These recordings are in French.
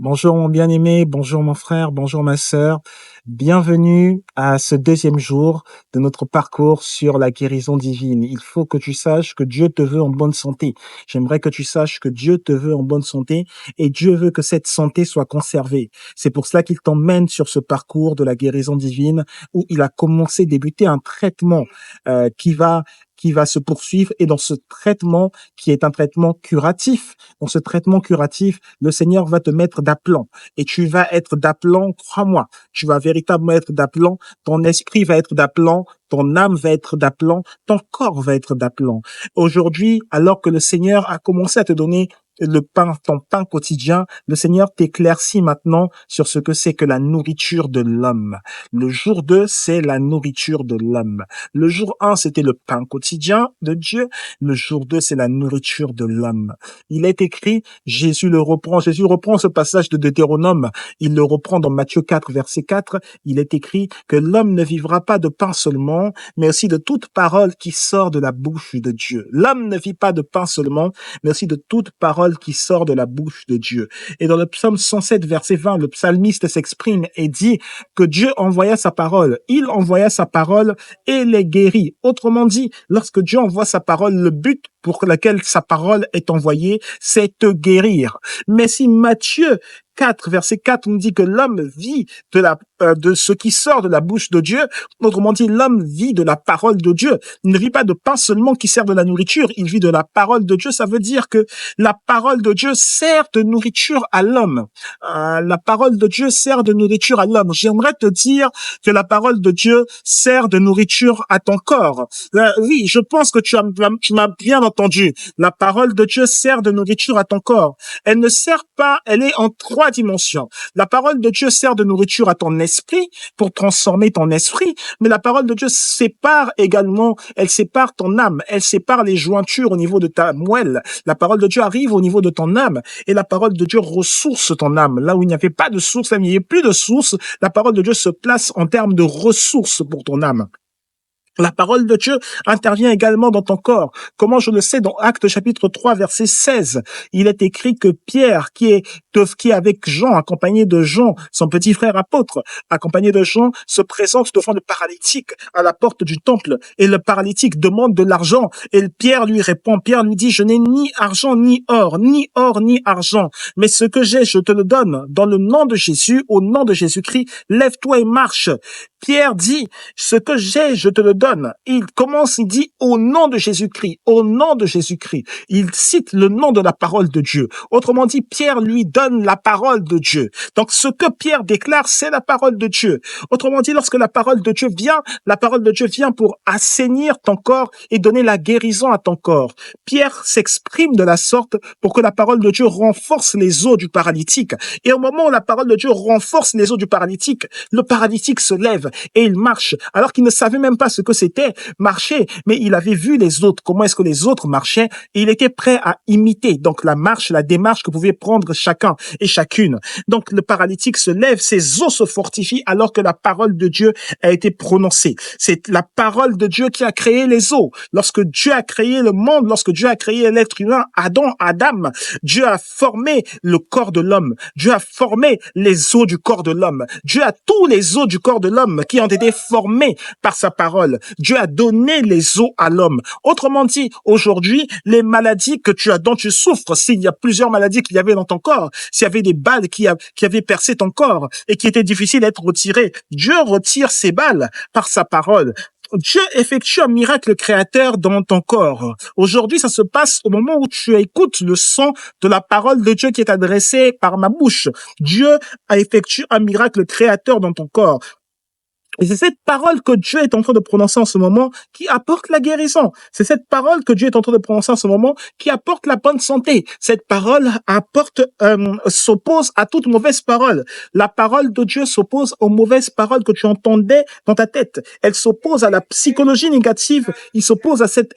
Bonjour mon bien-aimé, bonjour mon frère, bonjour ma sœur. Bienvenue à ce deuxième jour de notre parcours sur la guérison divine. Il faut que tu saches que Dieu te veut en bonne santé. J'aimerais que tu saches que Dieu te veut en bonne santé et Dieu veut que cette santé soit conservée. C'est pour cela qu'il t'emmène sur ce parcours de la guérison divine où il a commencé, débuter un traitement qui va se poursuivre, et dans ce traitement qui est un traitement curatif, dans ce traitement curatif, le Seigneur va te mettre d'aplomb et tu vas être d'aplomb, crois-moi, tu vas véritablement être d'aplomb, ton esprit va être d'aplomb, ton âme va être d'aplomb, ton corps va être d'aplomb. Aujourd'hui, alors que le Seigneur a commencé à te donner le pain, ton pain quotidien, le Seigneur t'éclaircit maintenant sur ce que c'est que la nourriture de l'homme. Le jour 2, c'est la nourriture de l'homme. Le jour 1, c'était le pain quotidien de Dieu. Le jour 2, c'est la nourriture de l'homme. Il est écrit, Jésus reprend ce passage de Deutéronome, il le reprend dans Matthieu 4, verset 4, il est écrit que l'homme ne vivra pas de pain seulement, mais aussi de toute parole qui sort de la bouche de Dieu. L'homme ne vit pas de pain seulement, mais aussi de toute parole qui sort de la bouche de Dieu. Et dans le psaume 107, verset 20, le psalmiste s'exprime et dit que Dieu envoya sa parole. Il envoya sa parole et les guérit. Autrement dit, lorsque Dieu envoie sa parole, le but pour lequel sa parole est envoyée, c'est te guérir. Mais si Matthieu 4, verset 4 nous dit que l'homme vit de ce qui sort de la bouche de Dieu, autrement dit, l'homme vit de la parole de Dieu. Il ne vit pas de pain seulement qui sert de la nourriture, il vit de la parole de Dieu. Ça veut dire que la parole de Dieu sert de nourriture à l'homme. La parole de Dieu sert de nourriture à l'homme. J'aimerais te dire que la parole de Dieu sert de nourriture à ton corps. Oui, je pense que tu m'as bien entendu. La parole de Dieu sert de nourriture à ton corps. Elle ne sert pas, elle est en trois dimensions. La parole de Dieu sert de nourriture à ton esprit pour transformer ton esprit, mais la parole de Dieu sépare également, elle sépare ton âme, elle sépare les jointures au niveau de ta moelle. La parole de Dieu arrive au niveau de ton âme et la parole de Dieu ressource ton âme. Là où il n'y avait pas de source, là où il n'y avait plus de source, la parole de Dieu se place en termes de ressources pour ton âme. La parole de Dieu intervient également dans ton corps. Comment je le sais? Dans Actes chapitre 3, verset 16, il est écrit que Pierre, qui est avec Jean, accompagné de Jean, son petit frère apôtre, accompagné de Jean, se présente devant le paralytique à la porte du temple. Et le paralytique demande de l'argent. Et Pierre lui répond, Pierre lui dit, je n'ai ni argent, ni or, ni argent. Mais ce que j'ai, je te le donne. Dans le nom de Jésus, au nom de Jésus-Christ, lève-toi et marche. Pierre dit, ce que j'ai, je te le donne. Il dit, au nom de Jésus-Christ, au nom de Jésus-Christ. Il cite le nom de la parole de Dieu. Autrement dit, Pierre lui donne la parole de Dieu. Donc, ce que Pierre déclare, c'est la parole de Dieu. Autrement dit, lorsque la parole de Dieu vient pour assainir ton corps et donner la guérison à ton corps. Pierre s'exprime de la sorte pour que la parole de Dieu renforce les os du paralytique. Et au moment où la parole de Dieu renforce les os du paralytique, le paralytique se lève et il marche, alors qu'il ne savait même pas ce que c'était marcher, mais il avait vu les autres, comment est-ce que les autres marchaient, et il était prêt à imiter donc la marche, la démarche que pouvait prendre chacun et chacune. Donc le paralytique se lève, ses os se fortifient alors que la parole de Dieu a été prononcée. C'est la parole de Dieu qui a créé les os. Lorsque Dieu a créé le monde, lorsque Dieu a créé l'être humain, Adam, Dieu a formé le corps de l'homme. Dieu a formé les os du corps de l'homme. Dieu a tous les os du corps de l'homme qui ont été formés par sa parole. Dieu a donné les os à l'homme. Autrement dit, aujourd'hui, les maladies dont tu souffres, s'il y a plusieurs maladies qu'il y avait dans ton corps, s'il y avait des balles qui avaient percé ton corps et qui étaient difficiles à être retirées, Dieu retire ces balles par sa parole. Dieu effectue un miracle créateur dans ton corps. Aujourd'hui, ça se passe au moment où tu écoutes le son de la parole de Dieu qui est adressée par ma bouche. Dieu a effectué un miracle créateur dans ton corps. Et c'est cette parole que Dieu est en train de prononcer en ce moment qui apporte la guérison. C'est cette parole que Dieu est en train de prononcer en ce moment qui apporte la bonne santé. Cette parole s'oppose à toute mauvaise parole. La parole de Dieu s'oppose aux mauvaises paroles que tu entendais dans ta tête. Elle s'oppose à la psychologie négative. Elle s'oppose à cette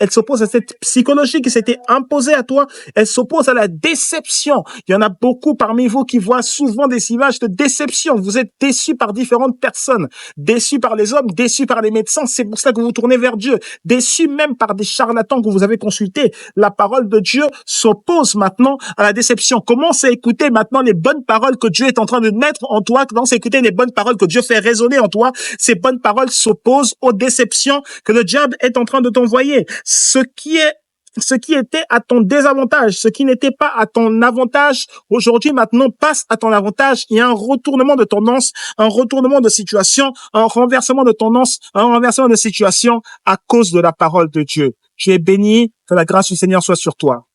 psychologie qui s'était imposée à toi. Elle s'oppose à la déception. Il y en a beaucoup parmi vous qui voient souvent des images de déception. Vous êtes déçus par différentes personnes, déçus déçu par les hommes, déçu par les médecins. C'est pour ça que vous vous tournez vers Dieu. Déçu même par des charlatans que vous avez consultés. La parole de Dieu s'oppose maintenant à la déception. Commence à écouter maintenant les bonnes paroles que Dieu est en train de mettre en toi. Commence à écouter les bonnes paroles que Dieu fait résonner en toi. Ces bonnes paroles s'opposent aux déceptions que le diable est en train de t'envoyer. Ce qui était à ton désavantage, ce qui n'était pas à ton avantage, aujourd'hui, maintenant, passe à ton avantage. Il y a un retournement de tendance, un retournement de situation, un renversement de tendance, un renversement de situation à cause de la parole de Dieu. Tu es béni, que la grâce du Seigneur soit sur toi.